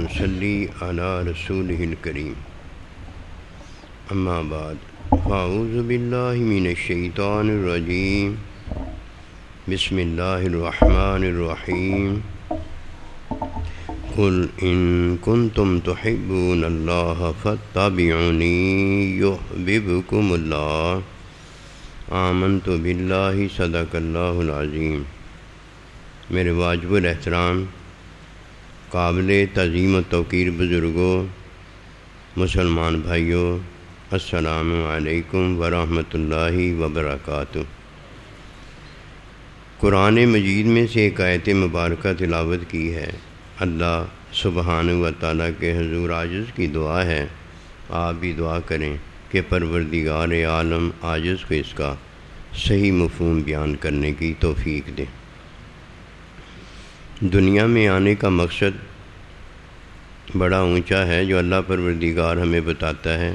نصلی علی رسولہ الکریم اما بعد فاعوذ باللہ من الشیطان الرجیم بسم اللہ الرحمن الرحیم قل ان کنتم تحبون اللہ فاتبعونی یحببکم اللہ آمنت باللہ صدق اللہ العظیم۔ میرے واجب الاحترام قابل تعظیم و توقیر بزرگوں، مسلمان بھائیوں، السلام علیکم ورحمۃ اللہ وبرکاتہ۔ قرآن مجید میں سے ایک آیت مبارکہ تلاوت کی ہے۔ اللہ سبحانہ و تعالیٰ کے حضور عاجز کی دعا ہے، آپ بھی دعا کریں کہ پروردگار عالم عاجز کو اس کا صحیح مفہوم بیان کرنے کی توفیق دے۔ دنیا میں آنے کا مقصد بڑا اونچا ہے جو اللہ پروردگار ہمیں بتاتا ہے،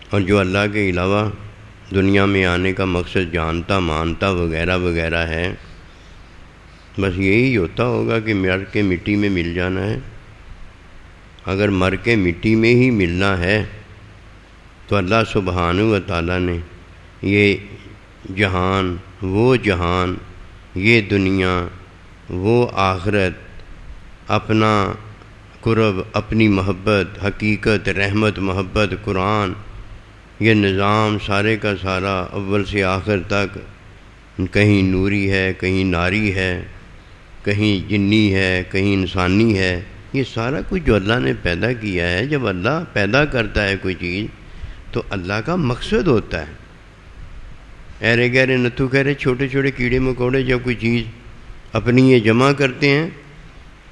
اور جو اللہ کے علاوہ دنیا میں آنے کا مقصد جانتا مانتا وغیرہ وغیرہ ہے، بس یہی ہوتا ہوگا کہ مر کے مٹی میں مل جانا ہے۔ اگر مر کے مٹی میں ہی ملنا ہے تو اللہ سبحانہ و تعالیٰ نے یہ جہان، وہ جہان، یہ دنیا، وہ آخرت، اپنا قرب، اپنی محبت، حقیقت، رحمت، محبت، قرآن، یہ نظام سارے کا سارا اول سے آخر تک کہیں نوری ہے، کہیں ناری ہے، کہیں جنی ہے، کہیں انسانی ہے۔ یہ سارا کچھ جو اللہ نے پیدا کیا ہے، جب اللہ پیدا کرتا ہے کوئی چیز تو اللہ کا مقصد ہوتا ہے۔ ایرے گہرے نتھو گہرے چھوٹے چھوٹے کیڑے مکوڑے جب کوئی چیز اپنی یہ جمع کرتے ہیں،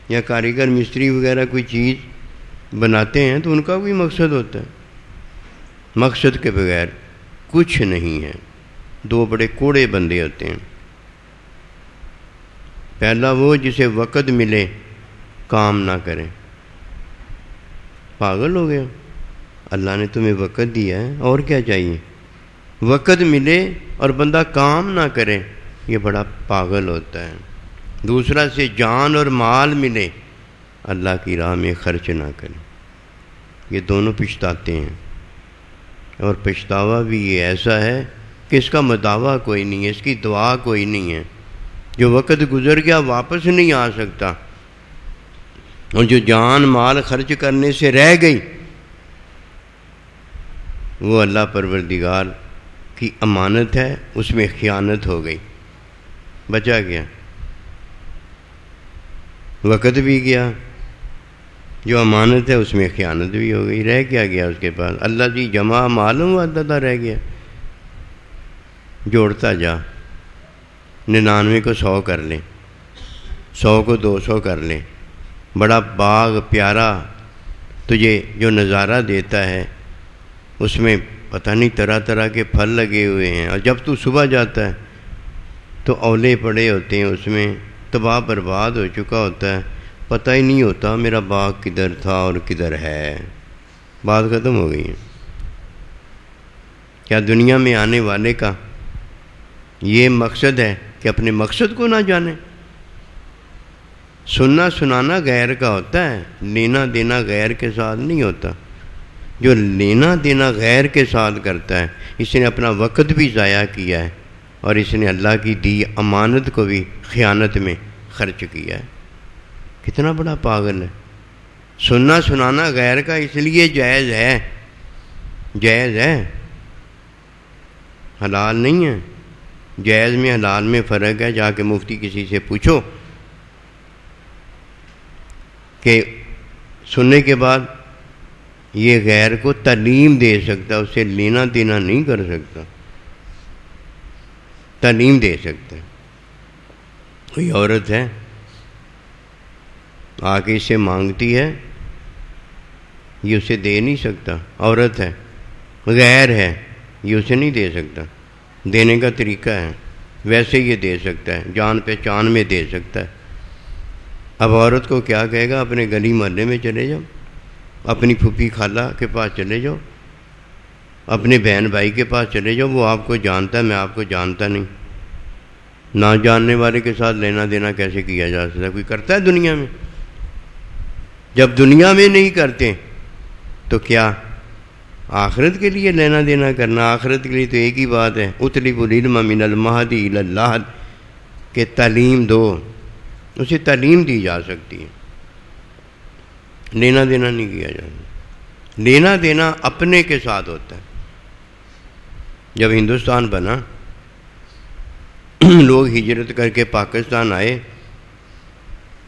یا کاریگر مستری وغیرہ کوئی چیز بناتے ہیں تو ان کا کوئی مقصد ہوتا ہے۔ مقصد کے بغیر کچھ نہیں ہے۔ دو بڑے کوڑے بندے ہوتے ہیں۔ پہلا وہ جسے وقت ملے کام نہ کرے، پاگل ہو گیا۔ اللہ نے تمہیں وقت دیا ہے، اور کیا چاہیے؟ وقت ملے اور بندہ کام نہ کرے، یہ بڑا پاگل ہوتا ہے۔ دوسرا سے جان اور مال ملے، اللہ کی راہ میں خرچ نہ کرے، یہ دونوں پچھتاتے ہیں۔ اور پچھتاوا بھی یہ ایسا ہے کہ اس کا مداوع کوئی نہیں ہے، اس کی دعا کوئی نہیں ہے۔ جو وقت گزر گیا واپس نہیں آ سکتا، اور جو جان مال خرچ کرنے سے رہ گئی وہ اللہ پروردگار کی امانت ہے، اس میں خیانت ہو گئی، بچا گیا، وقت بھی گیا، جو امانت ہے اس میں خیانت بھی ہو گئی، رہ کیا گیا اس کے پاس؟ اللہ جی جمع معلوم عددہ رہ گیا۔ جوڑتا جا، 99 کو 100 کر لیں، 100 کو 200 کر لیں۔ بڑا باغ پیارا تجھے جو نظارہ دیتا ہے، اس میں پتہ نہیں طرح طرح کے پھل لگے ہوئے ہیں، اور جب تو صبح جاتا ہے تو اولے پڑے ہوتے ہیں، اس میں تباہ برباد ہو چکا ہوتا ہے، پتہ ہی نہیں ہوتا میرا باغ کدھر تھا اور کدھر ہے، بات ختم ہو گئی ہے۔ کیا دنیا میں آنے والے کا یہ مقصد ہے کہ اپنے مقصد کو نہ جانے؟ سننا سنانا غیر کا ہوتا ہے، لینا دینا غیر کے ساتھ نہیں ہوتا۔ جو لینا دینا غیر کے ساتھ کرتا ہے، اس نے اپنا وقت بھی ضائع کیا ہے، اور اس نے اللہ کی دی امانت کو بھی خیانت میں خرچ کیا ہے۔ کتنا بڑا پاگل ہے۔ سننا سنانا غیر کا اس لیے جائز ہے، جائز ہے، حلال نہیں ہے۔ جائز میں حلال میں فرق ہے، جا کے مفتی کسی سے پوچھو کہ سننے کے بعد یہ غیر کو تعلیم دے سکتا، اسے لینا دینا نہیں کر سکتا، تعلیم دے سکتا ہے۔ کوئی عورت ہے آ کے اسے مانگتی ہے، یہ اسے دے نہیں سکتا، عورت ہے، غیر ہے، یہ اسے نہیں دے سکتا۔ دینے کا طریقہ ہے، ویسے یہ دے سکتا ہے، جان پہچان میں دے سکتا ہے۔ اب عورت کو کیا کہے گا؟ اپنے گلی محلے میں چلے جاؤ، اپنی پھوپھی خالہ کے پاس چلے جاؤ، اپنے بہن بھائی کے پاس چلے جاؤ، وہ آپ کو جانتا ہے، میں آپ کو جانتا نہیں۔ نہ جاننے والے کے ساتھ لینا دینا کیسے کیا جا سکتا ہے؟ کوئی کرتا ہے دنیا میں؟ جب دنیا میں نہیں کرتے تو کیا آخرت کے لیے لینا دینا کرنا؟ آخرت کے لیے تو ایک ہی بات ہے، اطلب العلم من المہد الی اللحد، کہ تعلیم دو، اسے تعلیم دی جا سکتی ہے، لینا دینا نہیں کیا جاتا۔ لینا دینا اپنے کے ساتھ ہوتا ہے۔ جب ہندوستان بنا، لوگ ہجرت کر کے پاکستان آئے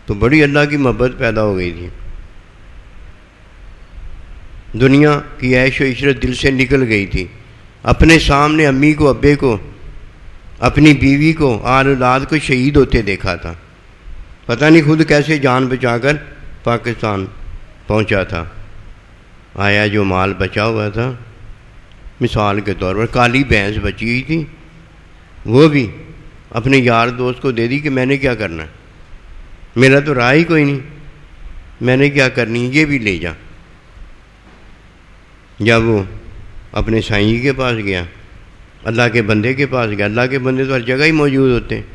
تو بڑی اللہ کی محبت پیدا ہو گئی تھی، دنیا کی عیش و عشرت دل سے نکل گئی تھی، اپنے سامنے امی کو، ابے کو، اپنی بیوی کو، آل اولاد کو شہید ہوتے دیکھا تھا، پتہ نہیں خود کیسے جان بچا کر پاکستان پہنچا تھا۔ آیا جو مال بچا ہوا تھا، مثال کے طور پر کالی بھینس بچی ہوئی تھی، وہ بھی اپنے یار دوست کو دے دی کہ میں نے کیا کرنا ہے، میرا تو راہ ہی کوئی نہیں، میں نے کیا کرنی، یہ بھی لے جا۔ جب وہ اپنے سائیں کے پاس گیا، اللہ کے بندے کے پاس گیا، اللہ کے بندے تو ہر جگہ ہی موجود ہوتے ہیں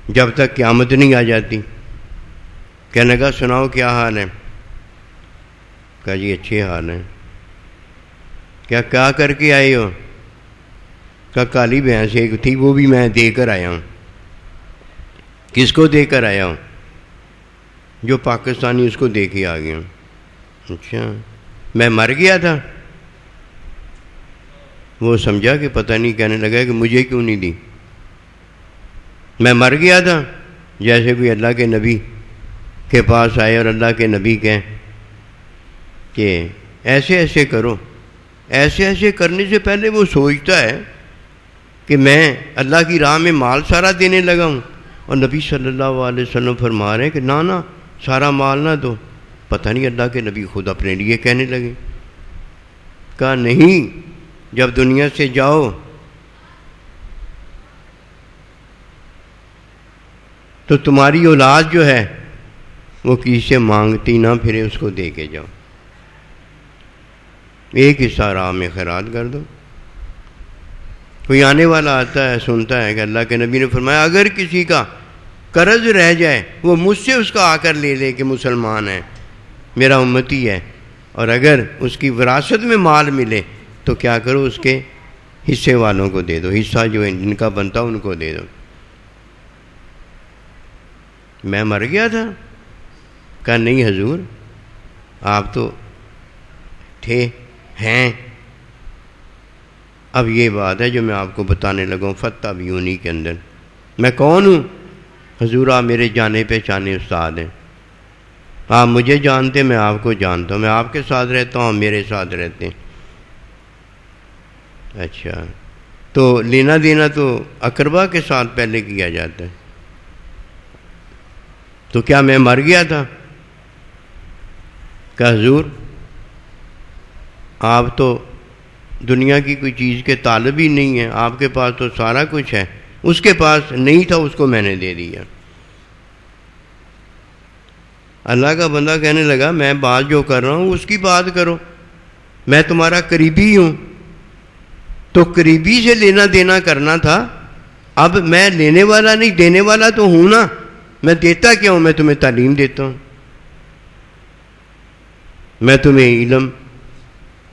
جب تک قیامت نہیں آ جاتی، کہنے لگا سناؤ کیا حال ہے؟ کہا جی اچھے حال ہیں۔ کیا کر کے آئے ہو؟ کہا کالی بھینس ایک تھی، وہ بھی میں دے کر آیا ہوں۔ کس کو دے کر آیا ہوں؟ جو پاکستانی، اس کو دے کے آ گیا ہوں۔ اچھا، میں مر گیا تھا؟ وہ سمجھا کہ پتہ نہیں، کہنے لگا کہ مجھے کیوں نہیں دی، میں مر گیا تھا۔ جیسے کوئی اللہ کے نبی کے پاس آئے اور اللہ کے نبی کہیں کہ ایسے ایسے کرو، ایسے ایسے کرنے سے پہلے وہ سوچتا ہے کہ میں اللہ کی راہ میں مال سارا دینے لگا ہوں، اور نبی صلی اللہ علیہ وسلم فرما رہے ہیں کہ نہ سارا مال نہ دو۔ پتہ نہیں اللہ کے نبی خود اپنے لیے کہنے لگے۔ کہا نہیں، جب دنیا سے جاؤ تو تمہاری اولاد جو ہے وہ کسی سے مانگتی نہ پھرے، اس کو دے کے جاؤ، ایک حصہ راہ میں خیرات کر دو۔ کوئی آنے والا آتا ہے، سنتا ہے کہ اللہ کے نبی نے فرمایا اگر کسی کا قرض رہ جائے وہ مجھ سے اس کا آ کر لے لے کہ مسلمان ہے، میرا امتی ہے، اور اگر اس کی وراثت میں مال ملے تو کیا کرو، اس کے حصے والوں کو دے دو، حصہ جو ہے جن کا بنتا ان کو دے دو۔ میں مر گیا تھا؟ کہا نہیں حضور، آپ تو تھے، ہیں۔ اب یہ بات ہے جو میں آپ کو بتانے لگا ہوں فتح بیونی کے اندر۔ میں کون ہوں؟ حضور آپ میرے جانے پہچانے استاد ہیں، آپ مجھے جانتے، میں آپ کو جانتا ہوں، میں آپ کے ساتھ رہتا ہوں، آپ میرے ساتھ رہتے ہیں۔ اچھا، تو لینا دینا تو اقربا کے ساتھ پہلے کیا جاتا ہے، تو کیا میں مر گیا تھا؟ کہ حضور آپ تو دنیا کی کوئی چیز کے طالب ہی نہیں ہیں، آپ کے پاس تو سارا کچھ ہے، اس کے پاس نہیں تھا، اس کو میں نے دے دیا۔ اللہ کا بندہ کہنے لگا میں بات جو کر رہا ہوں اس کی بات کرو، میں تمہارا قریبی ہوں، تو قریبی سے لینا دینا کرنا تھا، اب میں لینے والا نہیں دینے والا تو ہوں نا، میں دیتا کیا ہوں؟ میں تمہیں تعلیم دیتا ہوں، میں تمہیں علم،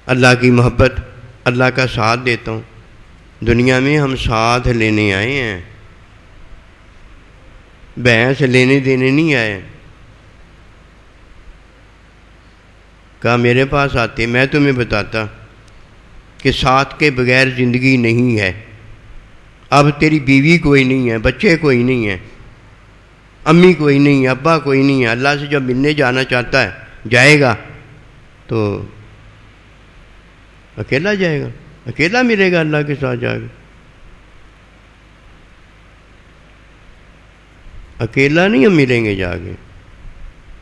اللہ کی محبت، اللہ کا ساتھ دیتا ہوں۔ دنیا میں ہم ساتھ لینے آئے ہیں، بحث لینے دینے نہیں آئے۔ کہا میرے پاس آتے میں تمہیں بتاتا کہ ساتھ کے بغیر زندگی نہیں ہے، اب تیری بیوی کوئی نہیں ہے، بچے کوئی نہیں ہے، امی کوئی نہیں ہے، ابا کوئی نہیں ہے، اللہ سے جب ملنے جانا چاہتا ہے جائے گا تو اکیلا جائے گا، اکیلا ملے گا اللہ کے ساتھ جا کے، اکیلا نہیں ہم ملیں گے جا کے۔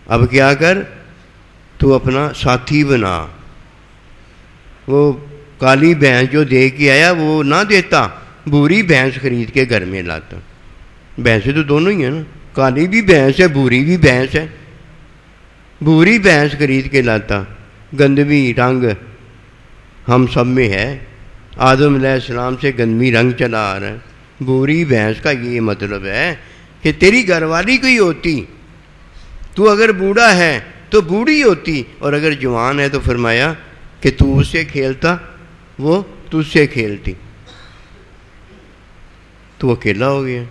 اب کیا کر، تو اپنا ساتھی بنا۔ وہ کالی بھینس جو دے کے آیا وہ نہ دیتا، بھوری بھینس خرید کے گھر میں لاتا۔ بھینسیں تو دونوں ہی ہیں نا، کالی بھی بھینس ہے، بھوری بھی بھینس ہے۔ بھوری بھینس خرید کے لاتا، گندمی رنگ ہم سب میں ہے، آدم علیہ السلام سے گندمی رنگ چلا آ رہا ہے۔ بھوری بھینس کا یہ مطلب ہے کہ تیری گھر والی کوئی ہوتی، تو اگر بوڑھا ہے تو بوڑھی ہوتی، اور اگر جوان ہے تو فرمایا کہ تو اس سے کھیلتا وہ تجھ سے کھیلتی، تو اکیلا ہو گیا۔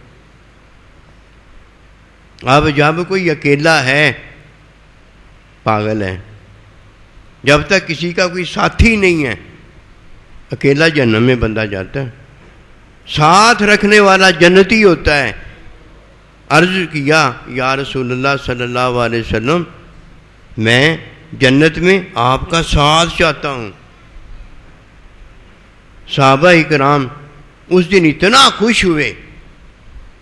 اب جب کوئی اکیلا ہے پاگل ہے، جب تک کسی کا کوئی ساتھی نہیں ہے اکیلا جہنم میں بندہ جاتا ہے، ساتھ رکھنے والا جنتی ہوتا ہے۔ عرض کیا یا رسول اللہ صلی اللہ علیہ وسلم میں جنت میں آپ کا ساتھ چاہتا ہوں۔ صحابہ اکرام اس دن اتنا خوش ہوئے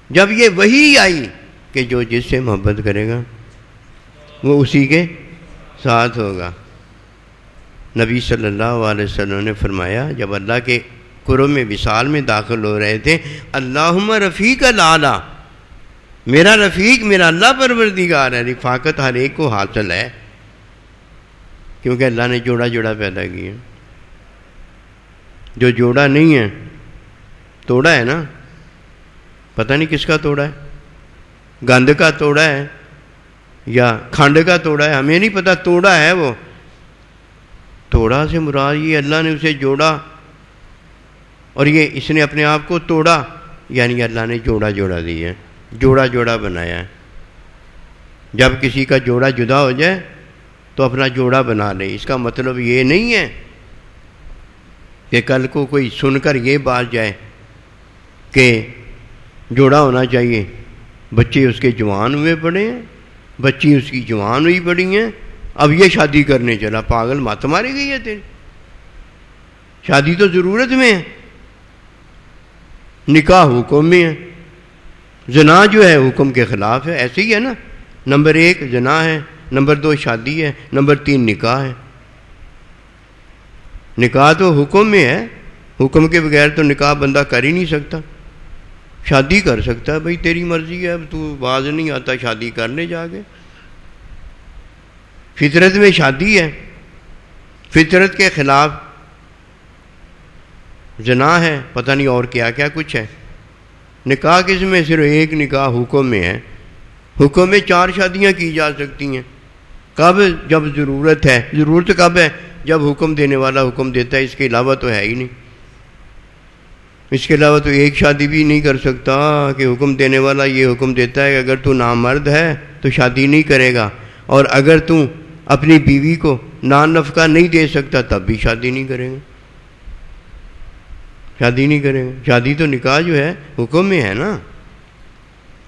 جب یہ وحی آئی کہ جو جس سے محبت کرے گا وہ اسی کے ساتھ ہوگا۔ نبی صلی اللہ علیہ وسلم نے فرمایا جب اللہ کے قرب میں وصال میں داخل ہو رہے تھے، اللہم رفیق الاعلیٰ، میرا رفیق میرا اللہ پروردگار ہے۔ رفاقت ہر ایک کو حاصل ہے کیونکہ اللہ نے جوڑا جوڑا پیدا کیا۔ جو جوڑا نہیں ہے توڑا ہے نا، پتہ نہیں کس کا توڑا ہے، گند کا توڑا ہے یا کھنڈ کا توڑا ہے، ہمیں نہیں پتہ، توڑا ہے وہ۔ توڑا سے مراد یہ اللہ نے اسے جوڑا اور یہ اس نے اپنے آپ کو توڑا، یعنی اللہ نے جوڑا جوڑا دیا ہے، جوڑا جوڑا بنایا ہے۔ جب کسی کا جوڑا جدا ہو جائے تو اپنا جوڑا بنا لے، اس کا مطلب یہ نہیں ہے کہ کل کو کوئی سن کر یہ بات جائے کہ جوڑا ہونا چاہیے، بچے اس کے جوان ہوئے پڑے ہیں، بچی اس کی جوان ہوئی پڑی ہیں، اب یہ شادی کرنے چلا، پاگل مت ماری گئی ہے تیری، شادی تو ضرورت میں ہے، نکاح حکم میں ہے، زنا جو ہے حکم کے خلاف ہے، ایسے ہی ہے نا، نمبر 1 زنا ہے، نمبر 2 شادی ہے، نمبر 3 نکاح ہے۔ نکاح تو حکم میں ہے، حکم کے بغیر تو نکاح بندہ کر ہی نہیں سکتا۔ شادی کر سکتا ہے، بھائی تیری مرضی ہے، اب تو باز نہیں آتا شادی کرنے جا کے۔ فطرت میں شادی ہے، فطرت کے خلاف زنا ہے، پتہ نہیں اور کیا کیا کچھ ہے۔ نکاح کس میں؟ صرف ایک نکاح حکم میں ہے، حکم میں 4 شادیاں کی جا سکتی ہیں۔ کب؟ جب ضرورت ہے۔ ضرورت کب ہے؟ جب حکم دینے والا حکم دیتا ہے، اس کے علاوہ تو ہے ہی نہیں، اس کے علاوہ تو ایک شادی بھی نہیں کر سکتا کہ حکم دینے والا یہ حکم دیتا ہے کہ اگر تو نامرد ہے تو شادی نہیں کرے گا، اور اگر تو اپنی بیوی کو نان نفقہ نہیں دے سکتا تب بھی شادی نہیں کرے گا، شادی نہیں کرے گا۔ شادی تو نکاح جو ہے حکم میں ہے نا۔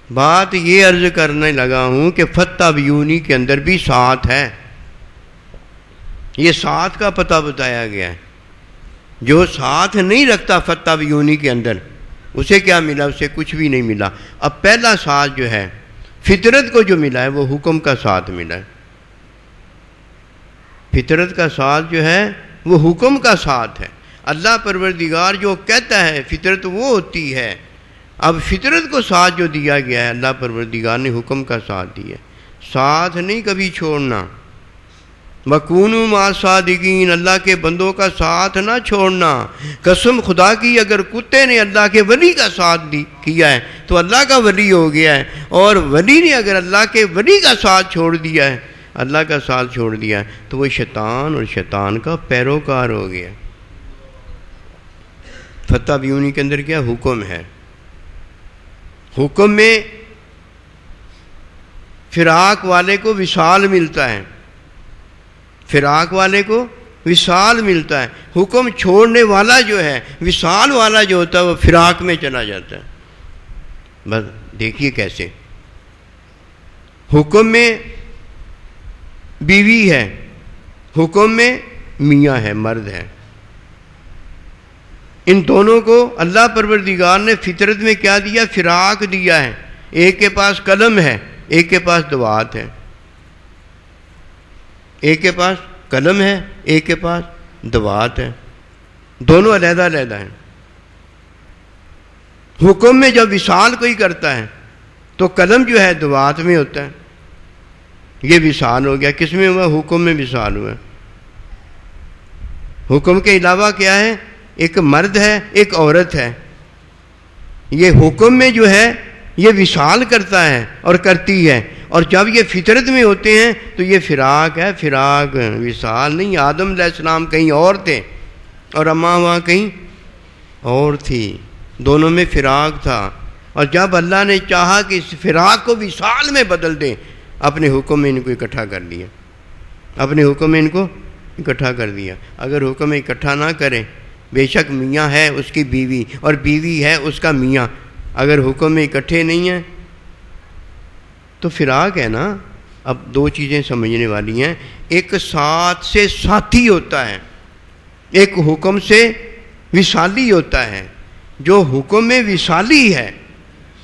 بات یہ عرض کرنے لگا ہوں کہ فتح بیونی کے اندر بھی ساتھ ہے، یہ ساتھ کا پتہ بتایا گیا ہے۔ جو ساتھ نہیں رکھتا فتح بیونی کے اندر اسے کیا ملا؟ اسے کچھ بھی نہیں ملا۔ اب پہلا ساتھ جو ہے فطرت کو جو ملا ہے وہ حکم کا ساتھ ملا ہے۔ فطرت کا ساتھ جو ہے وہ حکم کا ساتھ ہے۔ اللہ پروردگار جو کہتا ہے فطرت وہ ہوتی ہے۔ اب فطرت کو ساتھ جو دیا گیا ہے اللہ پروردگار نے حکم کا ساتھ دیا ہے، ساتھ نہیں کبھی چھوڑنا۔ وَكُونُوا مَعَ الصَّادِقِينَ، اللہ کے بندوں کا ساتھ نہ چھوڑنا۔ قسم خدا کی اگر کتے نے اللہ کے ولی کا ساتھ کیا ہے تو اللہ کا ولی ہو گیا ہے، اور ولی نے اگر اللہ کے ولی کا ساتھ چھوڑ دیا ہے، اللہ کا ساتھ چھوڑ دیا ہے، تو وہ شیطان اور شیطان کا پیروکار ہو گیا۔ فتح بیونی کے اندر کیا حکم ہے؟ حکم میں فراق والے کو وصال ملتا ہے، فراق والے کو وصال ملتا ہے۔ حکم چھوڑنے والا جو ہے، وصال والا جو ہوتا ہے، وہ فراق میں چلا جاتا ہے۔ بس دیکھیے کیسے حکم میں بیوی ہے، حکم میں میاں ہے، مرد ہے، ان دونوں کو اللہ پروردگار نے فطرت میں کیا دیا؟ فراق دیا ہے۔ ایک کے پاس قلم ہے، ایک کے پاس دوات ہے، ایک کے پاس قلم ہے، ایک کے پاس دوات ہے، دونوں علیحدہ علیحدہ ہیں۔ حکم میں جب وصال کوئی کرتا ہے تو قلم جو ہے دوات میں ہوتا ہے، یہ وصال ہو گیا۔ کس میں ہوا؟ حکم میں وصال ہوا۔ حکم کے علاوہ کیا ہے؟ ایک مرد ہے، ایک عورت ہے۔ یہ حکم میں جو ہے یہ وصال کرتا ہے اور کرتی ہے، اور جب یہ فطرت میں ہوتے ہیں تو یہ فراق ہے، فراق، وصال نہیں۔ آدم علیہ السلام کہیں اور تھے اور اماں وہاں کہیں اور تھی، دونوں میں فراق تھا، اور جب اللہ نے چاہا کہ اس فراق کو وصال میں بدل دیں، اپنے حکم میں ان کو اکٹھا کر دیا، اپنے حکم میں ان کو اکٹھا کر دیا۔ اگر حکم اکٹھا نہ کریں، بے شک میاں ہے اس کی بیوی اور بیوی ہے اس کا میاں، اگر حکم میں اکٹھے نہیں ہیں تو فراق ہے نا۔ اب دو چیزیں سمجھنے والی ہیں، ایک ساتھ سے ساتھی ہوتا ہے، ایک حکم سے وصالی ہوتا ہے۔ جو حکم میں وصالی ہے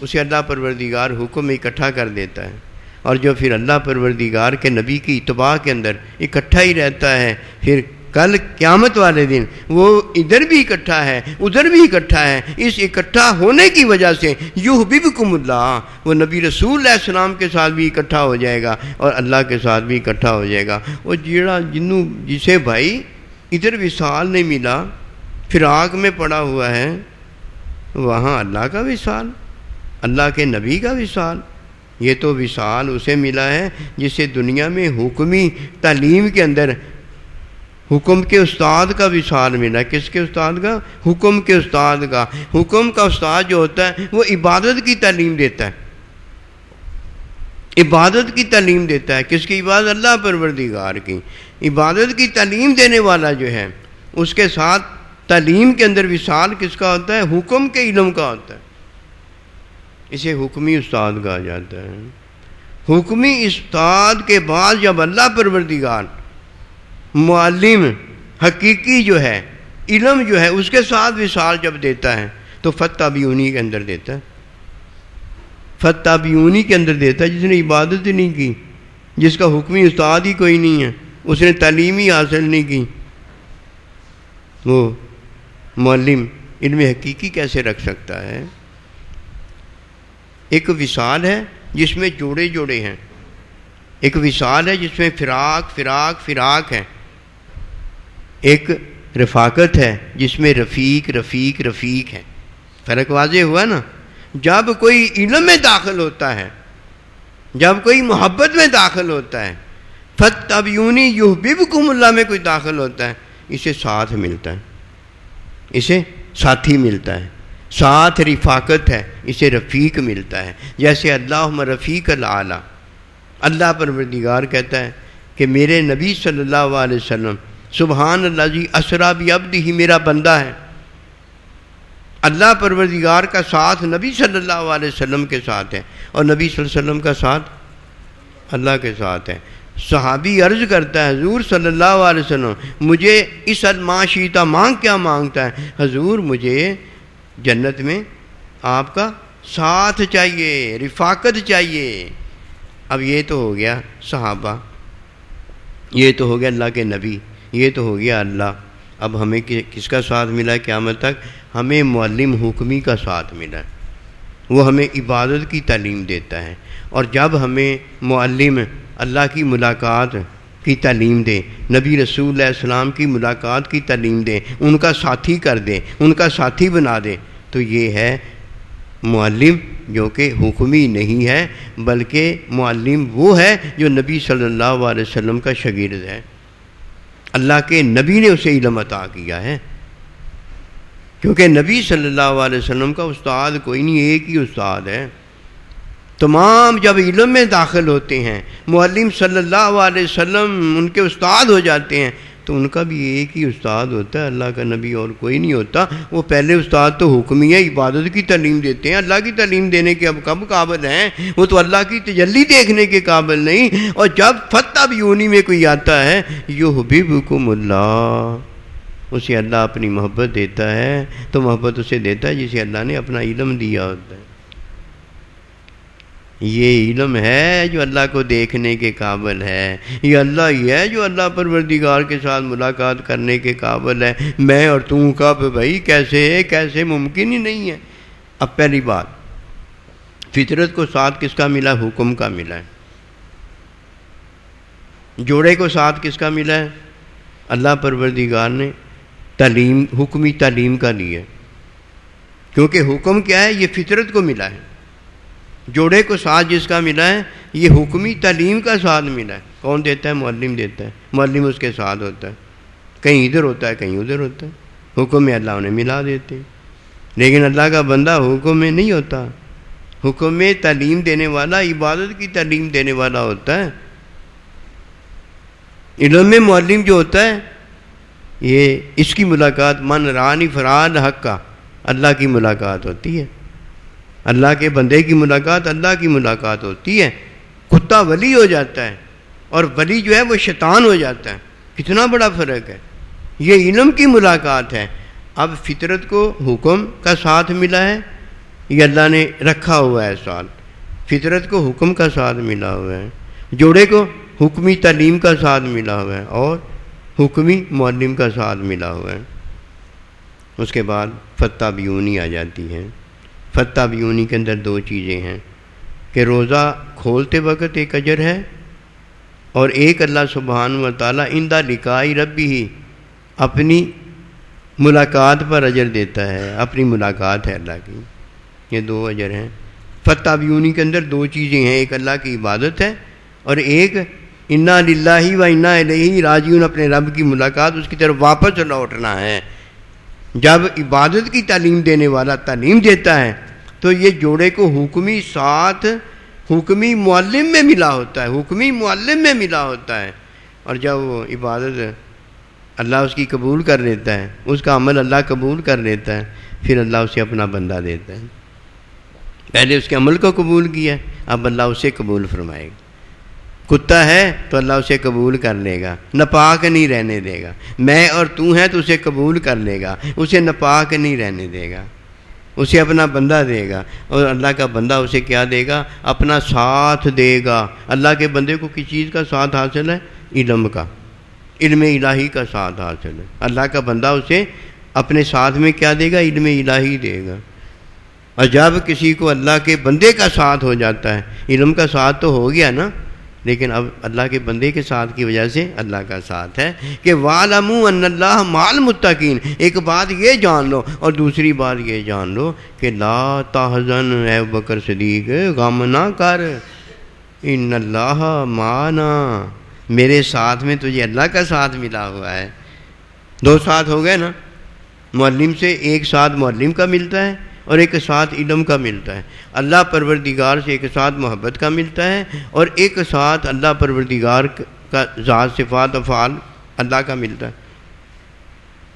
اسے اللہ پروردگار حکم میں اکٹھا کر دیتا ہے، اور جو پھر اللہ پروردگار کے نبی کی اتباع کے اندر اکٹھا ہی رہتا ہے، پھر کل قیامت والے دن وہ ادھر بھی اکٹھا ہے ادھر بھی اکٹھا ہے۔ اس اکٹھا ہونے کی وجہ سے یحببکم اللہ، وہ نبی رسول علیہ السلام کے ساتھ بھی اکٹھا ہو جائے گا اور اللہ کے ساتھ بھی اکٹھا ہو جائے گا۔ وہ جسے بھائی ادھر وصال نہیں ملا، فراق میں پڑا ہوا ہے، وہاں اللہ کا وصال، اللہ کے نبی کا وصال۔ یہ تو وصال اسے ملا ہے جسے دنیا میں حکمی تعلیم کے اندر حکم کے استاد کا وصال ملا۔ کس کے استاد کا؟ حکم کے استاد کا۔ حکم کا استاد جو ہوتا ہے وہ عبادت کی تعلیم دیتا ہے، عبادت کی تعلیم دیتا ہے۔ کس کی عبادت؟ اللہ پروردگار کی عبادت کی تعلیم دینے والا جو ہے، اس کے ساتھ تعلیم کے اندر وصال کس کا ہوتا ہے؟ حکم کے علم کا ہوتا ہے، اسے حکمی استاد کہا جاتا ہے۔ حکمی استاد کے بعد جب اللہ پروردگار معلم حقیقی جو ہے، علم جو ہے، اس کے ساتھ وصال جب دیتا ہے تو فتبعونی کے اندر دیتا ہے، فتبعونی کے اندر دیتا ہے۔ جس نے عبادت ہی نہیں کی، جس کا حکمی استاد ہی کوئی نہیں ہے، اس نے تعلیم ہی حاصل نہیں کی، وہ معلم علم حقیقی کیسے رکھ سکتا ہے؟ ایک وصال ہے جس میں جوڑے جوڑے ہیں، ایک وصال ہے جس میں فراق فراق فراق ہے، ایک رفاقت ہے جس میں رفیق رفیق رفیق ہے۔ فرق واضح ہوا نا؟ جب کوئی علم میں داخل ہوتا ہے، جب کوئی محبت میں داخل ہوتا ہے، فتبعونی یحببکم اللہ میں کوئی داخل ہوتا ہے، اسے ساتھ ملتا ہے، اسے ساتھی ملتا ہے، ساتھ رفاقت ہے، اسے رفیق ملتا ہے۔ جیسے اللہم رفیق الاعلی، اللہ پروردگار کہتا ہے کہ میرے نبی صلی اللہ علیہ وسلم سبحان اللہ جی اسرا بعبدہ، میرا بندہ ہے۔ اللہ پروردگار کا ساتھ نبی صلی اللہ علیہ وسلم کے ساتھ ہے، اور نبی صلی اللہ علیہ وسلم کا ساتھ اللہ کے ساتھ ہے۔ صحابی عرض کرتا ہے حضور صلی اللہ علیہ وسلم مجھے اس ما شیتا، مانگ کیا مانگتا ہے؟ حضور مجھے جنت میں آپ کا ساتھ چاہیے، رفاقت چاہیے۔ اب یہ تو ہو گیا صحابہ، یہ تو ہو گیا اللہ کے نبی، یہ تو ہو گیا اللہ۔ اب ہمیں کس کا ساتھ ملا ہے قیامت تک؟ ہمیں معلم حکمی کا ساتھ ملا ہے، وہ ہمیں عبادت کی تعلیم دیتا ہے۔ اور جب ہمیں معلم اللہ کی ملاقات کی تعلیم دے، نبی رسول علیہ السلام کی ملاقات کی تعلیم دے، ان کا ساتھی کر دے، ان کا ساتھی بنا دے، تو یہ ہے معلم جو کہ حکمی نہیں ہے، بلکہ معلم وہ ہے جو نبی صلی اللہ علیہ وسلم کا شاگرد ہے۔ اللہ کے نبی نے اسے علم عطا کیا ہے، کیونکہ نبی صلی اللہ علیہ وسلم کا استاد کوئی نہیں، ایک ہی استاد ہے۔ تمام جب علم میں داخل ہوتے ہیں، معلم صلی اللہ علیہ وسلم ان کے استاد ہو جاتے ہیں، تو ان کا بھی ایک ہی استاد ہوتا ہے، اللہ کا نبی اور کوئی نہیں ہوتا۔ وہ پہلے استاد تو حکمی ہے، عبادت کی تعلیم دیتے ہیں، اللہ کی تعلیم دینے کے اب کب قابل ہیں؟ وہ تو اللہ کی تجلی دیکھنے کے قابل نہیں۔ اور جب فتبعونی میں کوئی آتا ہے یحببکم اللہ، اسے اللہ اپنی محبت دیتا ہے، تو محبت اسے دیتا ہے جسے اللہ نے اپنا علم دیا ہوتا ہے۔ یہ علم ہے جو اللہ کو دیکھنے کے قابل ہے، یہ اللہ ہی ہے جو اللہ پروردگار کے ساتھ ملاقات کرنے کے قابل ہے۔ میں اور تو کب بھائی کیسے ممکن ہی نہیں ہے۔ اب پہلی بات، فطرت کو ساتھ کس کا ملا؟ حکم کا ملا ہے۔ جوڑے کو ساتھ کس کا ملا ہے؟ اللہ پروردگار نے تعلیم، حکمی تعلیم کا لیا، کیونکہ حکم کیا ہے؟ یہ فطرت کو ملا ہے۔ جوڑے کو ساتھ جس کا ملا ہے یہ حکمی تعلیم کا ساتھ ملا ہے. کون دیتا ہے؟ معلم دیتا ہے. معلم اس کے ساتھ ہوتا ہے، کہیں ادھر ہوتا ہے کہیں ادھر ہوتا ہے. حکم میں اللہ انہیں ملا دیتے ہیں. لیکن اللہ کا بندہ حکم میں نہیں ہوتا. حکم میں تعلیم دینے والا عبادت کی تعلیم دینے والا ہوتا ہے. علم میں معلم جو ہوتا ہے یہ اس کی ملاقات من رانی فراد حق کا اللہ کی ملاقات ہوتی ہے. اللہ کے بندے کی ملاقات اللہ کی ملاقات ہوتی ہے. کتا ولی ہو جاتا ہے اور ولی جو ہے وہ شیطان ہو جاتا ہے. کتنا بڑا فرق ہے. یہ علم کی ملاقات ہے. اب فطرت کو حکم کا ساتھ ملا ہے، یہ اللہ نے رکھا ہوا ہے ساتھ. فطرت کو حکم کا ساتھ ملا ہوا ہے، جوڑے کو حکمی تعلیم کا ساتھ ملا ہوا ہے اور حکمی معلم کا ساتھ ملا ہوا ہے. اس کے بعد فتح بیونی آ جاتی ہے. فتح بیونی کے اندر دو چیزیں ہیں کہ روزہ کھولتے وقت ایک اجر ہے اور ایک اللہ سبحانہ و تعالیٰ عند لقاء ربہ اپنی ملاقات پر اجر دیتا ہے. اپنی ملاقات ہے اللہ کی. یہ دو اجر ہیں. فتح بیونی کے اندر دو چیزیں ہیں، ایک اللہ کی عبادت ہے اور ایک انا للہ و انا الیہ راجعون، اپنے رب کی ملاقات، اس کی طرف واپس لوٹنا ہے. جب عبادت کی تعلیم دینے والا تعلیم دیتا ہے تو یہ جوڑے کو حکمی ساتھ حکمی معلم میں ملا ہوتا ہے. حکمی معلم میں ملا ہوتا ہے. اور جب وہ عبادت اللہ اس کی قبول کر لیتا ہے، اس کا عمل اللہ قبول کر لیتا ہے، پھر اللہ اسے اپنا بندہ دیتا ہے. پہلے اس کے عمل کو قبول کیا، اب اللہ اسے قبول فرمائے گا. کتا ہے تو اللہ اسے قبول کر لے گا، ناپاک نہیں رہنے دے گا. میں اور تو ہیں تو اسے قبول کر لے گا، اسے ناپاک نہیں رہنے دے گا، اسے اپنا بندہ دے گا. اور اللہ کا بندہ اسے کیا دے گا؟ اپنا ساتھ دے گا. اللہ کے بندے کو کس چیز کا ساتھ حاصل ہے؟ علم کا، علم الہی کا ساتھ حاصل ہے. اللہ کا بندہ اسے اپنے ساتھ میں کیا دے گا؟ علم الہی دے گا. اور جب کسی کو اللہ کے بندے کا ساتھ ہو جاتا ہے، علم کا ساتھ تو ہو گیا نا، لیکن اب اللہ کے بندے کے ساتھ کی وجہ سے اللہ کا ساتھ ہے کہ وَاعْلَمُوا أَنَّ اللَّهَ مَعَ الْمُتَّقِينَ. ایک بات یہ جان لو اور دوسری بات یہ جان لو کہ لا تحزن، اے بکر صدیق غم نہ کر، ان اللہ معنا، میرے ساتھ میں تجھے اللہ کا ساتھ ملا ہوا ہے. دو ساتھ ہو گئے نا. معلم سے ایک ساتھ معلم کا ملتا ہے اور ایک ساتھ علم کا ملتا ہے. اللہ پروردگار سے ایک ساتھ محبت کا ملتا ہے اور ایک ساتھ اللہ پروردگار کا ذات صفات افعال اللہ کا ملتا ہے.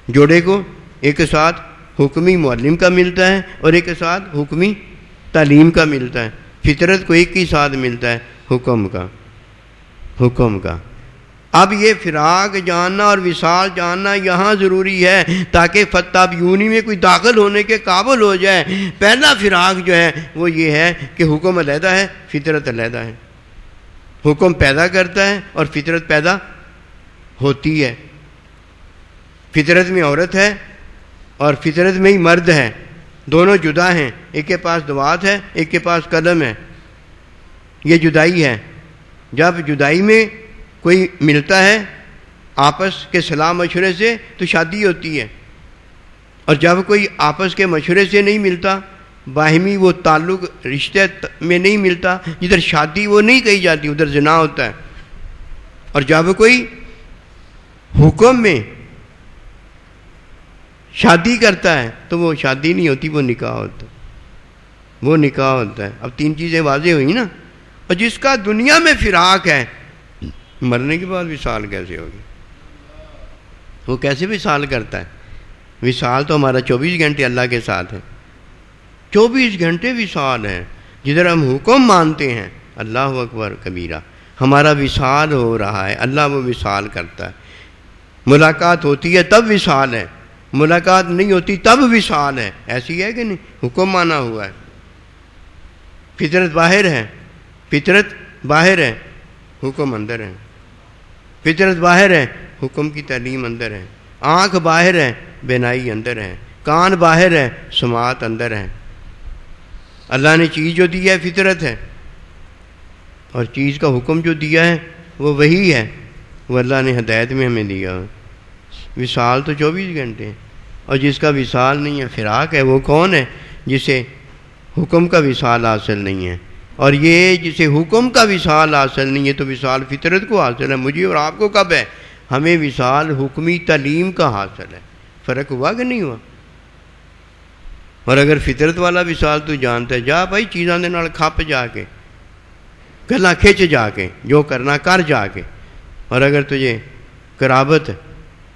جوڑے کو ایک ساتھ حکمی معلم کا ملتا ہے اور ایک ساتھ حکمی تعلیم کا ملتا ہے. فطرت کو ایک ہی ساتھ ملتا ہے، حکم کا. اب یہ فراق جاننا اور وصال جاننا یہاں ضروری ہے تاکہ فتح بیونی میں کوئی داخل ہونے کے قابل ہو جائے. پہلا فراق جو ہے وہ یہ ہے کہ حکم علیحدہ ہے، فطرت علیحدہ ہے. حکم پیدا کرتا ہے اور فطرت پیدا ہوتی ہے. فطرت میں عورت ہے اور فطرت میں ہی مرد ہے، دونوں جدا ہیں. ایک کے پاس دوات ہے، ایک کے پاس قلم ہے. یہ جدائی ہے. جب جدائی میں کوئی ملتا ہے آپس کے صلاح مشورے سے تو شادی ہوتی ہے، اور جب کوئی آپس کے مشورے سے نہیں ملتا، باہمی وہ تعلق رشتے میں نہیں ملتا، جدھر شادی وہ نہیں کہی جاتی، ادھر زنا ہوتا ہے. اور جب کوئی حکم میں شادی کرتا ہے تو وہ شادی نہیں ہوتی، وہ نکاح ہوتا ہے. اب تین چیزیں واضح ہوئی نا. اور جس کا دنیا میں فراق ہے، مرنے کے بعد وصال کیسے ہوگی؟ وہ کیسے وصال کرتا ہے؟ وصال تو ہمارا 24 گھنٹے اللہ کے ساتھ ہے. 24 گھنٹے وصال ہے. جدھر ہم حکم مانتے ہیں، اللہ اکبر کبیرہ، ہمارا وصال ہو رہا ہے. اللہ وہ وصال کرتا ہے. ملاقات ہوتی ہے تب وصال ہے، ملاقات نہیں ہوتی تب وصال ہے. ایسی ہے کہ نہیں؟ حکم مانا ہوا ہے. فطرت باہر ہے، حکم اندر ہے. فطرت باہر ہے، حکم کی تعلیم اندر ہے. آنکھ باہر ہے، بینائی اندر ہے. کان باہر ہے، سماعت اندر ہے. اللہ نے چیز جو دی ہے فطرت ہے، اور چیز کا حکم جو دیا ہے وہ وہی ہے. وہ اللہ نے ہدایت میں ہمیں دیا. وصال تو 24 گھنٹے ہیں. اور جس کا وصال نہیں ہے، فراق ہے، وہ کون ہے؟ جسے حکم کا وصال حاصل نہیں ہے، اور یہ جسے حکم کا وصال حاصل نہیں ہے تو وصال فطرت کو حاصل ہے. مجھے اور آپ کو کب ہے؟ ہمیں وصال حکمی تعلیم کا حاصل ہے. فرق ہوا کہ نہیں ہوا؟ اور اگر فطرت والا وصال تو جانتا ہے، جا بھائی چیزاں دے نال کھپ جا کے، گلاں کھچ جا کے، جو کرنا کر جا کے. اور اگر تجھے قرابت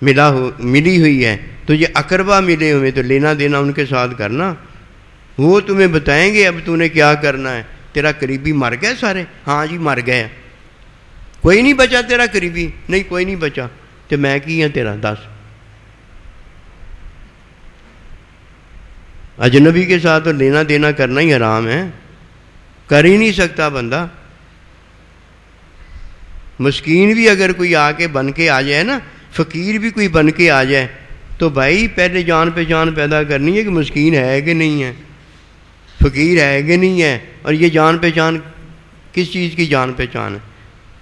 ملی ہوئی ہے، تجھے اقربا ملے ہوئے، تو لینا دینا ان کے ساتھ کرنا. وہ تمہیں بتائیں گے اب تو نے کیا کرنا ہے. تیرا قریبی مر گئے سارے؟ ہاں جی مر گئے. کوئی نہیں بچا تیرا قریبی؟ نہیں کوئی نہیں بچا. تو میں کی ہوں تیرا؟ دس. اجنبی کے ساتھ تو لینا دینا کرنا ہی حرام ہے، کر ہی نہیں سکتا بندہ. مسکین بھی اگر کوئی آ کے بن کے آ جائے نا، فقیر بھی کوئی بن کے آ جائے، تو بھائی پہلے جان پہچان پیدا کرنی ہے کہ مسکین ہے کہ نہیں ہے، فقیر ہے کہ نہیں ہے. اور یہ جان پہچان کس چیز کی جان پہچان ہے؟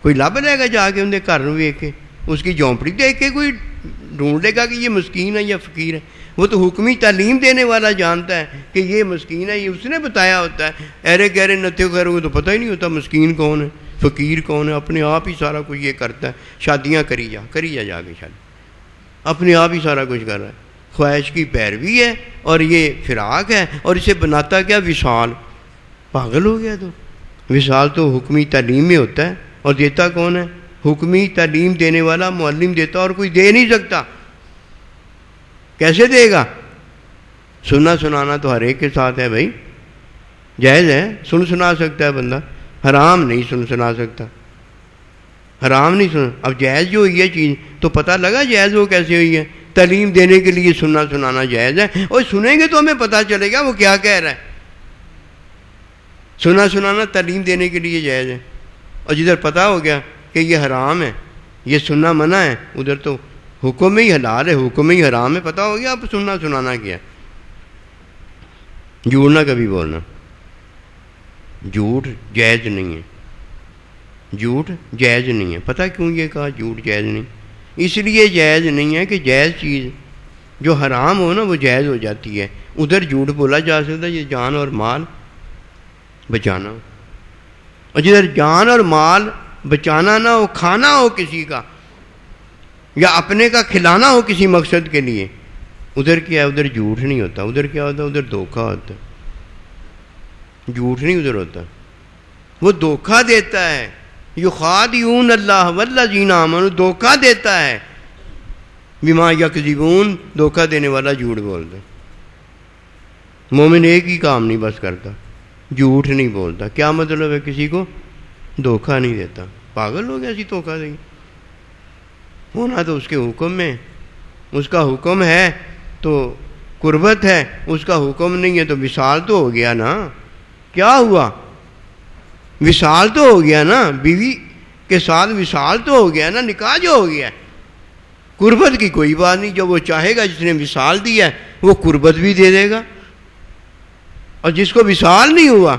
کوئی لب لے گا جا کے اندر گھر ویکھ کے، اس کی جھونپڑی دیکھ کے کوئی ڈھونڈ لے گا کہ یہ مسکین ہے یا فقیر ہے؟ وہ تو حکمی تعلیم دینے والا جانتا ہے کہ یہ مسکین ہے، یہ اس نے بتایا ہوتا ہے. ایرے گہرے نتھے گہرے کو تو پتہ ہی نہیں ہوتا مسکین کون ہے فقیر کون ہے. اپنے آپ ہی سارا کچھ یہ کرتا ہے. شادیاں کری جا کے شادی، اپنے آپ ہی سارا کچھ کر رہا ہے. خواہش کی پیروی ہے اور یہ فراق ہے، اور اسے بناتا کیا؟ وصال. پاگل ہو گیا. تو وصال تو حکمی تعلیم میں ہوتا ہے، اور دیتا کون ہے؟ حکمی تعلیم دینے والا معلم دیتا، اور کوئی دے نہیں سکتا. کیسے دے گا؟ سننا سنانا تو ہر ایک کے ساتھ ہے بھائی، جائز ہے، سنا سکتا ہے بندہ. حرام نہیں سنا سکتا، حرام نہیں سن. اب جائز جو ہوئی ہے چیز تو پتہ لگا جائز وہ کیسے ہوئی ہے. تعلیم دینے کے لیے سننا سنانا جائز ہے، اور سنیں گے تو ہمیں پتہ چلے گا وہ کیا کہہ رہا ہے. سننا سنانا تعلیم دینے کے لیے جائز ہے. اور جدھر پتہ ہو گیا کہ یہ حرام ہے، یہ سننا منع ہے، ادھر تو حکم ہی حلال ہے، حکم ہی حرام ہے. پتہ ہو گیا اب سننا سنانا کیا. جھوٹ نہ کبھی بولنا، جھوٹ جائز نہیں ہے، جھوٹ جائز نہیں ہے. پتہ کیوں یہ کہا جھوٹ جائز نہیں؟ اس لیے جائز نہیں ہے کہ جائز چیز جو حرام ہو نا وہ جائز ہو جاتی ہے. ادھر جھوٹ بولا جا سکتا ہے یہ جان اور مال بچانا، اور جدھر جان اور مال بچانا نہ ہو، کھانا ہو کسی کا یا اپنے کا کھلانا ہو کسی مقصد کے لیے، ادھر کیا ہے؟ ادھر جھوٹ نہیں ہوتا. ادھر کیا ہوتا ہے؟ ادھر دھوکہ ہوتا ہے. جھوٹ نہیں ادھر ہوتا، وہ دھوکہ دیتا ہے. یخادعون اللہ والذین آمنوا، دھوکہ دیتا ہے. بما یکذبون، دھوکہ دینے والا جھوٹ بولتا ہے. مومن ایک ہی کام نہیں بس کرتا، جھوٹ نہیں بولتا. کیا مطلب ہے؟ کسی کو دھوکہ نہیں دیتا. پاگل ہو گیا ایسی دھوکہ دیں. ہونا تو اس کے حکم میں، اس کا حکم ہے تو قربت ہے، اس کا حکم نہیں ہے تو وصال تو ہو گیا نا. کیا ہوا؟ وصال تو ہو گیا نا، بیوی کے ساتھ وصال تو ہو گیا نا، نکاح جو ہو گیا. قربت کی کوئی بات نہیں. جو وہ چاہے گا، جس نے وصال دیا ہے وہ قربت بھی دے دے گا. اور جس کو وصال نہیں ہوا،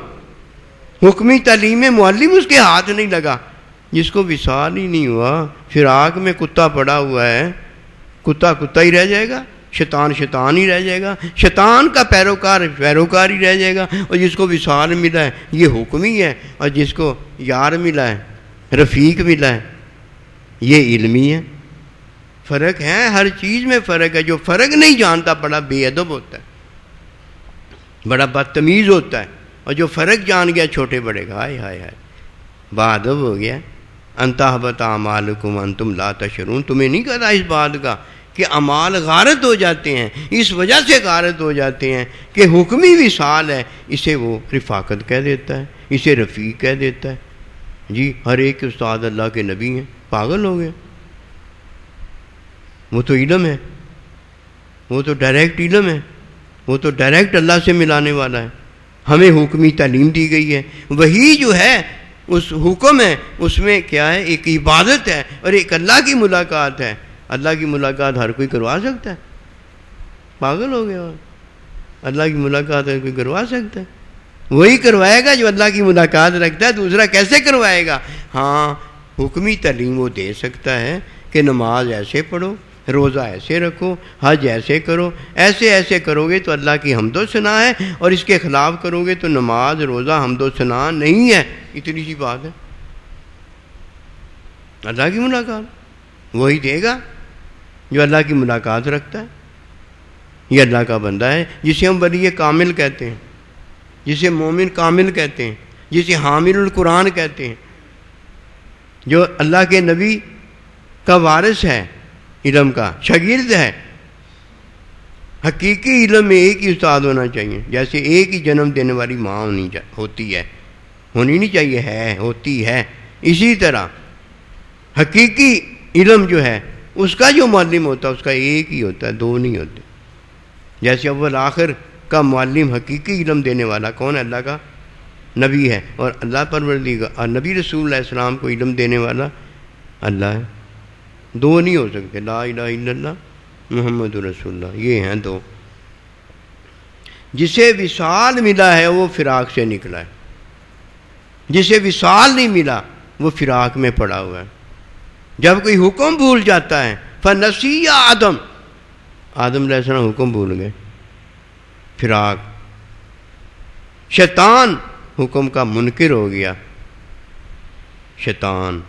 حکمی تعلیم معلم اس کے ہاتھ نہیں لگا، جس کو وصال ہی نہیں ہوا، فراق میں کتا پڑا ہوا ہے، کتا کتا ہی رہ جائے گا، شیطان شیطان ہی رہ جائے گا، شیطان کا پیروکار پیروکار ہی رہ جائے گا. اور جس کو وصال ملا ہے یہ حکم ہی ہے، اور جس کو یار ملا ہے، رفیق ملا ہے، یہ علمی ہے. فرق ہے، ہر چیز میں فرق ہے. جو فرق نہیں جانتا بڑا بے ادب ہوتا ہے، بڑا بدتمیز ہوتا ہے. اور جو فرق جان گیا چھوٹے بڑے کا، ہائے ہائے ہائے، بادب ہو گیا. انتحبط اعمالکم انتم لا تشعرون. تمہیں نہیں پتا اس بات کا کہ اعمال غارت ہو جاتے ہیں، اس وجہ سے غارت ہو جاتے ہیں کہ حکمی وصال ہے. اسے وہ رفاقت کہہ دیتا ہے، اسے رفیق کہہ دیتا ہے. جی ہر ایک استاد اللہ کے نبی ہیں. پاگل ہو گیا. وہ تو علم ہے، وہ تو ڈائریکٹ علم ہے، وہ تو ڈائریکٹ اللہ سے ملانے والا ہے. ہمیں حکمی تعلیم دی گئی ہے. وہی جو ہے اس حکم ہے، اس میں کیا ہے؟ ایک عبادت ہے اور ایک اللہ کی ملاقات ہے. اللہ کی ملاقات ہر کوئی کروا سکتا ہے. پاگل ہو گیا. اللہ کی ملاقات ہر کوئی کروا سکتا ہے. وہی کروائے گا جو اللہ کی ملاقات رکھتا ہے. دوسرا کیسے کروائے گا؟ ہاں حکمی تعلیم وہ دے سکتا ہے کہ نماز ایسے پڑھو، روزہ ایسے رکھو، حج ایسے کرو، ایسے کرو گے تو اللہ کی حمد و ثنا ہے، اور اس کے خلاف کرو گے تو نماز روزہ حمد و ثنا نہیں ہے۔ اتنی سی بات ہے۔ اللہ کی ملاقات وہی دے گا جو اللہ کی ملاقات رکھتا ہے۔ یہ اللہ کا بندہ ہے جسے ہم ولی کامل کہتے ہیں، جسے مومن کامل کہتے ہیں، جسے حامل القرآن کہتے ہیں، جو اللہ کے نبی کا وارث ہے، علم کا شاگرد ہے۔ حقیقی علم میں ایک ہی استاد ہونا چاہیے، جیسے ایک ہی جنم دینے والی ماں ہوتی ہے، ہونی نہیں چاہیے، ہے، ہوتی ہے۔ اسی طرح حقیقی علم جو ہے اس کا جو معلم ہوتا ہے اس کا ایک ہی ہوتا ہے، دو نہیں ہوتے۔ جیسے اول آخر کا معلم حقیقی علم دینے والا کون ہے؟ اللہ کا نبی ہے، اور اللہ پروردگار اور نبی رسول اللہ علیہ السلام کو علم دینے والا اللہ ہے۔ دو نہیں ہو سکتے، لا الہ الا اللہ محمد رسول اللہ، یہ ہیں دو۔ جسے وصال ملا ہے وہ فراق سے نکلا ہے، جسے وصال نہیں ملا وہ فراق میں پڑا ہوا ہے۔ جب کوئی حکم بھول جاتا ہے، فنسی آدم علیہ السلام حکم بھول گئے، فراق۔ شیطان حکم کا منکر ہو گیا، شیطان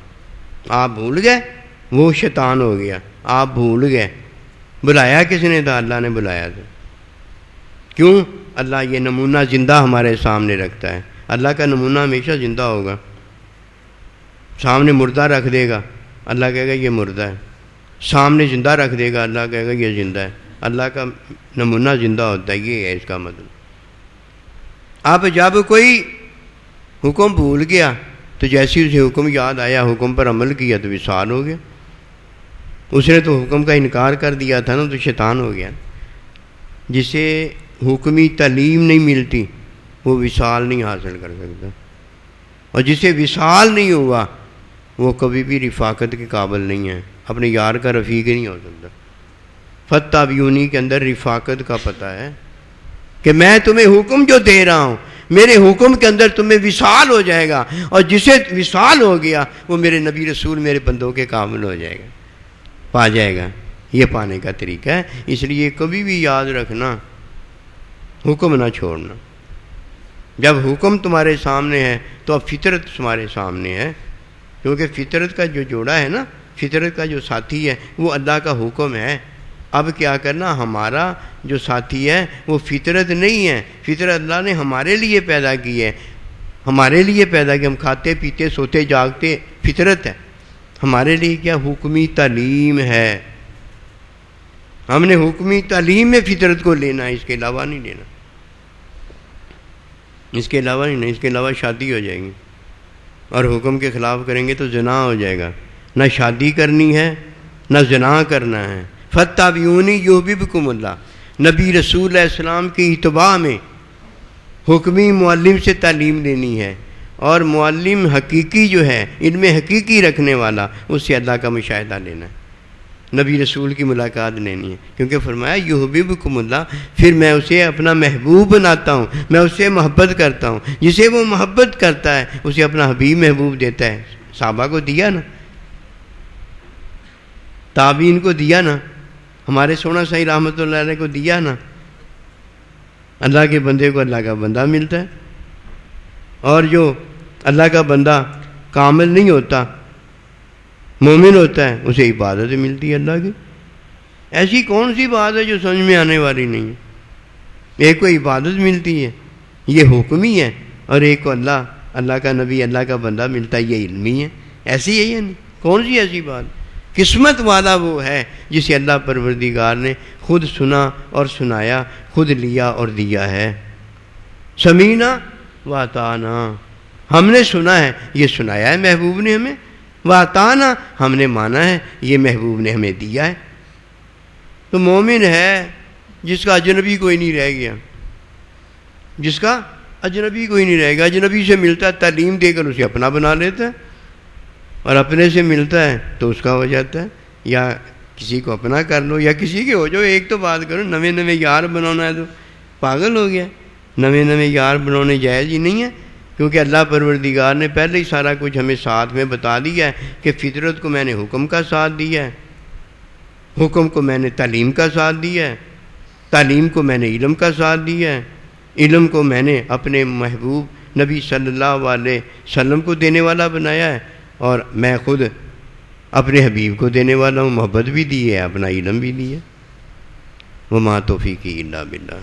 آپ بھول گئے، وہ شیطان ہو گیا، آپ بھول گئے۔ بلایا کس نے تھا؟ اللہ نے بلایا تھا۔ کیوں؟ اللہ یہ نمونہ زندہ ہمارے سامنے رکھتا ہے۔ اللہ کا نمونہ ہمیشہ زندہ ہوگا۔ سامنے مردہ رکھ دے گا، اللہ کہے گا یہ مردہ ہے۔ سامنے زندہ رکھ دے گا، اللہ کہے گا یہ زندہ ہے۔ اللہ کا نمونہ زندہ ہوتا ہے، یہ ہے اس کا مطلب۔ اب جب کوئی حکم بھول گیا تو جیسے اسے حکم یاد آیا، حکم پر عمل کیا تو وصال ہو گیا۔ اس نے تو حکم کا انکار کر دیا تھا نا، تو شیطان ہو گیا۔ جسے حکمی تعلیم نہیں ملتی وہ وصال نہیں حاصل کر سکتا، اور جسے وصال نہیں ہوا وہ کبھی بھی رفاقت کے قابل نہیں ہے، اپنے یار کا رفیق نہیں ہو سکتا۔ فتابیونی کے اندر رفاقت کا پتہ ہے کہ میں تمہیں حکم جو دے رہا ہوں، میرے حکم کے اندر تمہیں وصال ہو جائے گا، اور جسے وصال ہو گیا وہ میرے نبی رسول میرے بندوں کے کامل ہو جائے گا، پا جائے گا۔ یہ پانے کا طریقہ ہے۔ اس لیے کبھی بھی یاد رکھنا، حکم نہ چھوڑنا۔ جب حکم تمہارے سامنے ہے تو اب فطرت تمہارے سامنے ہے، کیونکہ فطرت کا جو جوڑا ہے نا، فطرت کا جو ساتھی ہے وہ اللہ کا حکم ہے۔ اب کیا کرنا؟ ہمارا جو ساتھی ہے وہ فطرت نہیں ہے، فطرت اللہ نے ہمارے لیے پیدا کی ہے، ہمارے لیے پیدا کی۔ ہم کھاتے پیتے سوتے جاگتے، فطرت ہے۔ ہمارے لیے کیا؟ حکمی تعلیم ہے۔ ہم نے حکمی تعلیم میں فطرت کو لینا ہے، اس کے علاوہ نہیں لینا، اس کے علاوہ نہیں، اس کے علاوہ شادی ہو جائے گی، اور حکم کے خلاف کریں گے تو زنا ہو جائے گا۔ نہ شادی کرنی ہے نہ زنا کرنا ہے۔ فاتبعونی یحببکم اللہ، نبی رسول علیہ السلام کی اتباع میں حکمی معلم سے تعلیم لینی ہے، اور معلم حقیقی جو ہے، علم حقیقی رکھنے والا، اس سے اللہ کا مشاہدہ لینا ہے، نبی رسول کی ملاقات لینی ہے۔ کیونکہ فرمایا یحببکم اللہ، پھر میں اسے اپنا محبوب بناتا ہوں، میں اس سے محبت کرتا ہوں۔ جسے وہ محبت کرتا ہے اسے اپنا حبیب محبوب دیتا ہے۔ صحابہ کو دیا نا، تابعین کو دیا نا، ہمارے سونا صحیح رحمۃ اللہ علیہ کو دیا نا۔ اللہ کے بندے کو اللہ کا بندہ ملتا ہے، اور جو اللہ کا بندہ کامل نہیں ہوتا، مومن ہوتا ہے، اسے عبادت ملتی ہے اللہ کی۔ ایسی کون سی بات ہے جو سمجھ میں آنے والی نہیں ہے؟ ایک کو عبادت ملتی ہے، یہ حکمی ہے، اور ایک کو اللہ کا نبی، اللہ کا بندہ ملتا ہے، یہ علمی ہے۔ ایسی ہے یا نہیں؟ کون سی ایسی بات؟ قسمت والا وہ ہے جسے اللہ پروردگار نے خود سنا اور سنایا، خود لیا اور دیا ہے۔ سمینا واطعنا، ہم نے سنا ہے، یہ سنایا ہے محبوب نے ہمیں، واطعنا ہم نے مانا ہے، یہ محبوب نے ہمیں دیا ہے۔ تو مومن ہے جس کا اجنبی کوئی نہیں رہ گیا، جس کا اجنبی کوئی نہیں رہے گا۔ اجنبی سے ملتا ہے تعلیم دے کر اسے اپنا بنا لیتا ہے، اور اپنے سے ملتا ہے تو اس کا ہو جاتا ہے۔ یا کسی کو اپنا کر لو یا کسی کے ہو جاؤ، ایک تو بات کرو، نویں یار بنانا ہے تو پاگل ہو گیا۔ نویں یار بنانے جائز ہی نہیں ہے، کیونکہ اللہ پروردگار نے پہلے ہی سارا کچھ ہمیں ساتھ میں بتا دیا ہے کہ فطرت کو میں نے حکم کا ساتھ دیا ہے، حکم کو میں نے تعلیم کا ساتھ دیا ہے، تعلیم کو میں نے علم کا ساتھ دیا ہے، علم کو میں نے اپنے محبوب نبی صلی اللہ علیہ وسلم کو دینے والا بنایا ہے، اور میں خود اپنے حبیب کو دینے والا ہوں، محبت بھی دی ہے، اپنا علم بھی دیا۔ وما توفیقی الا باللہ۔